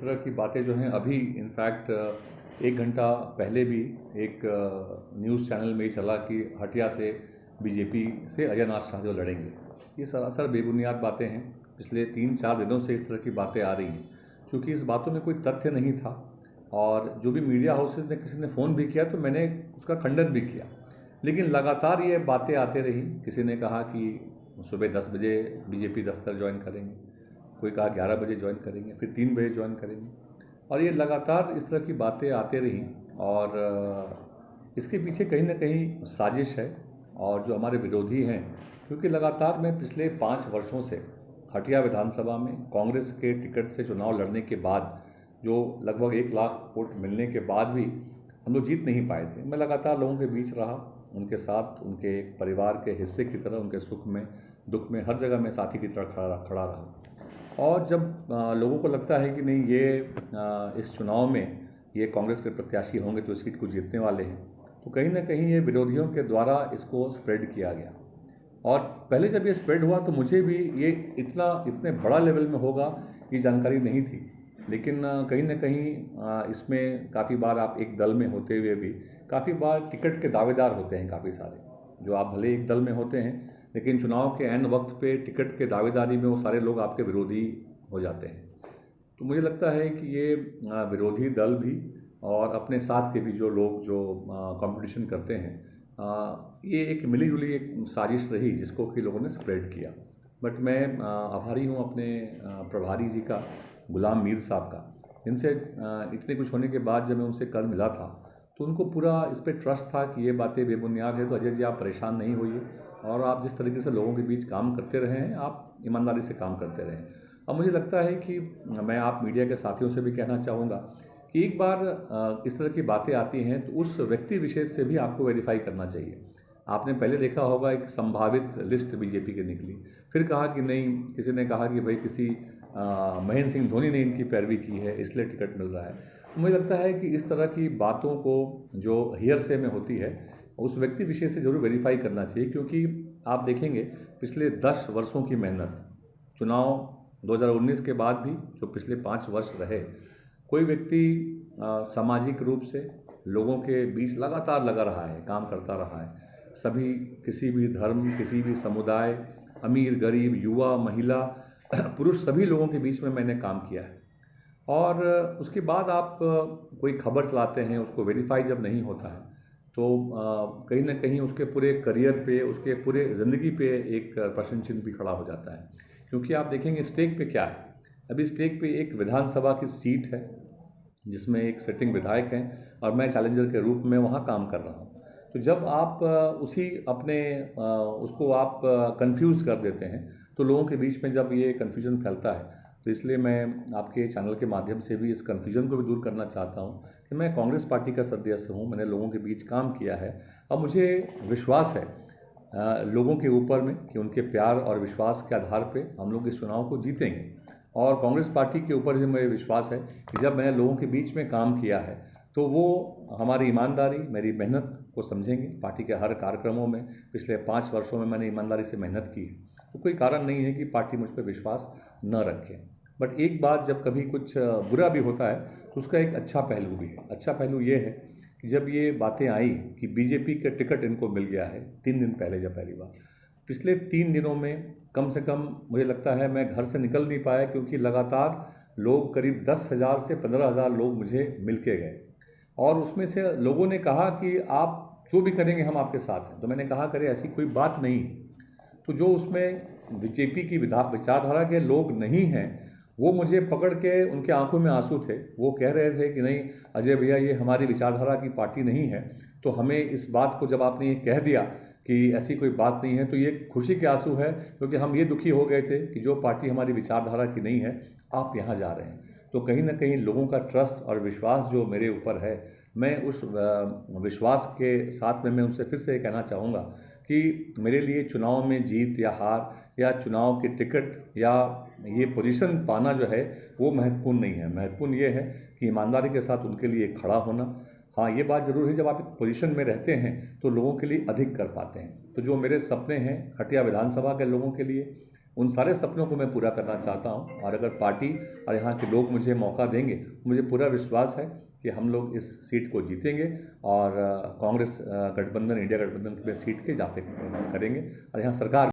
तरह की बातें जो हैं अभी इनफैक्ट 1 घंटा पहले भी एक न्यूज़ चैनल में ही चला कि हटिया से बीजेपी से अजयनाथ शाह जो लड़ेंगे। ये सरासर बेबुनियाद बातें हैं। पिछले 3-4 दिनों से इस तरह की बातें आ रही हैं। क्योंकि इस बातों में कोई तथ्य नहीं था और जो भी मीडिया हाउसेस ने किसी ने फ़ोन भी किया तो मैंने उसका खंडन भी किया, लेकिन लगातार ये बातें आते रही। किसी ने कहा कि सुबह 10 बजे बीजेपी दफ्तर ज्वाइन करेंगे, कोई कहा 11 बजे ज्वाइन करेंगे, फिर 3 बजे ज्वाइन करेंगे, और ये लगातार इस तरह की बातें आते रहीं। और इसके पीछे कहीं ना कहीं साजिश है। और जो हमारे विरोधी हैं, क्योंकि लगातार मैं पिछले 5 वर्षों से हटिया विधानसभा में कांग्रेस के टिकट से चुनाव लड़ने के बाद जो लगभग 1 लाख वोट मिलने के बाद भी हम लोग जीत नहीं पाए थे। मैं लगातार लोगों के बीच रहा, उनके साथ, उनके एक परिवार के हिस्से की तरह, उनके सुख में दुख में हर जगह मैं साथी की तरह खड़ा रहा। और जब लोगों को लगता है कि नहीं ये इस चुनाव में ये कांग्रेस के प्रत्याशी होंगे तो इस सीट को जीतने वाले हैं, तो कहीं ना कहीं ये विरोधियों के द्वारा इसको स्प्रेड किया गया। और पहले जब ये स्प्रेड हुआ तो मुझे भी ये इतने बड़ा लेवल में होगा ये जानकारी नहीं थी। लेकिन कहीं ना कहीं इसमें काफ़ी बार आप एक दल में होते हुए भी काफ़ी बार टिकट के दावेदार होते हैं काफ़ी सारे, जो आप भले एक दल में होते हैं लेकिन चुनाव के ऐन वक्त पे टिकट के दावेदारी में वो सारे लोग आपके विरोधी हो जाते हैं। तो मुझे लगता है कि ये विरोधी दल भी और अपने साथ के भी जो लोग जो कंपटीशन करते हैं, ये एक मिली जुली एक साजिश रही जिसको कि लोगों ने स्प्रेड किया। बट मैं आभारी हूँ अपने प्रभारी जी का, गुलाम मीर साहब का, जिनसे इतने कुछ होने के बाद जब मैं उनसे कल मिला था तो उनको पूरा इस पर ट्रस्ट था कि ये बातें बेबुनियाद है। तो अजय जी, आप परेशान नहीं होइए और आप जिस तरीके से लोगों के बीच काम करते रहे हैं, आप ईमानदारी से काम करते रहें। अब मुझे लगता है कि मैं आप मीडिया के साथियों से भी कहना चाहूँगा कि एक बार इस तरह की बातें आती हैं तो उस व्यक्ति विशेष से भी आपको वेरीफाई करना चाहिए। आपने पहले देखा होगा एक संभावित लिस्ट बीजेपी की निकली, फिर कहा कि नहीं, किसी ने कहा कि भाई किसी महेंद्र सिंह धोनी ने इनकी पैरवी की है इसलिए टिकट मिल रहा है। तो मुझे लगता है कि इस तरह की बातों को जो हियरसे में होती है उस व्यक्ति विशेष से जरूर वेरीफाई करना चाहिए। क्योंकि आप देखेंगे पिछले 10 वर्षों की मेहनत, चुनाव 2019 के बाद भी जो पिछले 5 वर्ष रहे, कोई व्यक्ति सामाजिक रूप से लोगों के बीच लगातार लगा रहा है, काम करता रहा है। सभी, किसी भी धर्म, किसी भी समुदाय, अमीर गरीब, युवा महिला पुरुष, सभी लोगों के बीच में मैंने काम किया है। और उसके बाद आप कोई खबर चलाते हैं, उसको वेरीफाई जब नहीं होता है तो कहीं ना कहीं उसके पूरे करियर पे, उसके पूरे ज़िंदगी पे एक प्रश्न चिन्ह भी खड़ा हो जाता है। क्योंकि आप देखेंगे स्टेक पे क्या है, अभी स्टेक पे एक विधानसभा की सीट है जिसमें एक सिटिंग विधायक हैं और मैं चैलेंजर के रूप में वहाँ काम कर रहा हूँ। तो जब आप उसी अपने उसको आप कंफ्यूज कर देते हैं तो लोगों के बीच में जब ये कन्फ्यूजन फैलता है, तो इसलिए मैं आपके चैनल के माध्यम से भी इस कन्फ्यूजन को भी दूर करना चाहता हूँ कि मैं कांग्रेस पार्टी का सदस्य हूँ, मैंने लोगों के बीच काम किया है। अब मुझे विश्वास है लोगों के ऊपर में कि उनके प्यार और विश्वास के आधार पे हम लोग इस चुनाव को जीतेंगे। और कांग्रेस पार्टी के ऊपर भी मुझे विश्वास है कि जब मैंने लोगों के बीच में काम किया है तो वो हमारी ईमानदारी, मेरी मेहनत को समझेंगे। पार्टी के हर कार्यक्रमों में पिछले 5 वर्षों में मैंने ईमानदारी से मेहनत की है, तो कोई कारण नहीं है कि पार्टी मुझ पर विश्वास न रखे। बट एक बात, जब कभी कुछ बुरा भी होता है तो उसका एक अच्छा पहलू भी है। अच्छा पहलू ये है कि जब ये बातें आई कि बीजेपी का टिकट इनको मिल गया है 3 दिन पहले, जब पहली बार, पिछले 3 दिनों में कम से कम मुझे लगता है मैं घर से निकल नहीं पाया, क्योंकि लगातार लोग, करीब 10,000 से 15,000 लोग मुझे मिल के गए। और उसमें से लोगों ने कहा कि आप जो भी करेंगे हम आपके साथ हैं। तो मैंने कहा करे ऐसी कोई बात नहीं है। तो जो उसमें बीजेपी की विचारधारा के लोग नहीं हैं, वो मुझे पकड़ के, उनके आंखों में आंसू थे, वो कह रहे थे कि नहीं अजय भैया, ये हमारी विचारधारा की पार्टी नहीं है। तो हमें इस बात को, जब आपने ये कह दिया कि ऐसी कोई बात नहीं है, तो ये खुशी के आंसू है, क्योंकि हम ये दुखी हो गए थे कि जो पार्टी हमारी विचारधारा की नहीं है, आप यहाँ जा रहे हैं। तो कहीं ना कहीं लोगों का ट्रस्ट और विश्वास जो मेरे ऊपर है, मैं उस विश्वास के साथ में मैं उनसे फिर से कहना चाहूँगा कि मेरे लिए चुनाव में जीत या हार, या चुनाव के टिकट, या ये पोजीशन पाना जो है वो महत्वपूर्ण नहीं है। महत्वपूर्ण ये है कि ईमानदारी के साथ उनके लिए खड़ा होना। हाँ, ये बात ज़रूर है, जब आप एक पोजीशन में रहते हैं तो लोगों के लिए अधिक कर पाते हैं। तो जो मेरे सपने हैं हटिया विधानसभा के लोगों के लिए, उन सारे सपनों को मैं पूरा करना चाहता हूँ। और अगर पार्टी और यहाँ के लोग मुझे मौका देंगे, मुझे पूरा विश्वास है कि हम लोग इस सीट को जीतेंगे और कांग्रेस गठबंधन, इंडिया गठबंधन की सीट के इजाफे करेंगे और यहाँ सरकार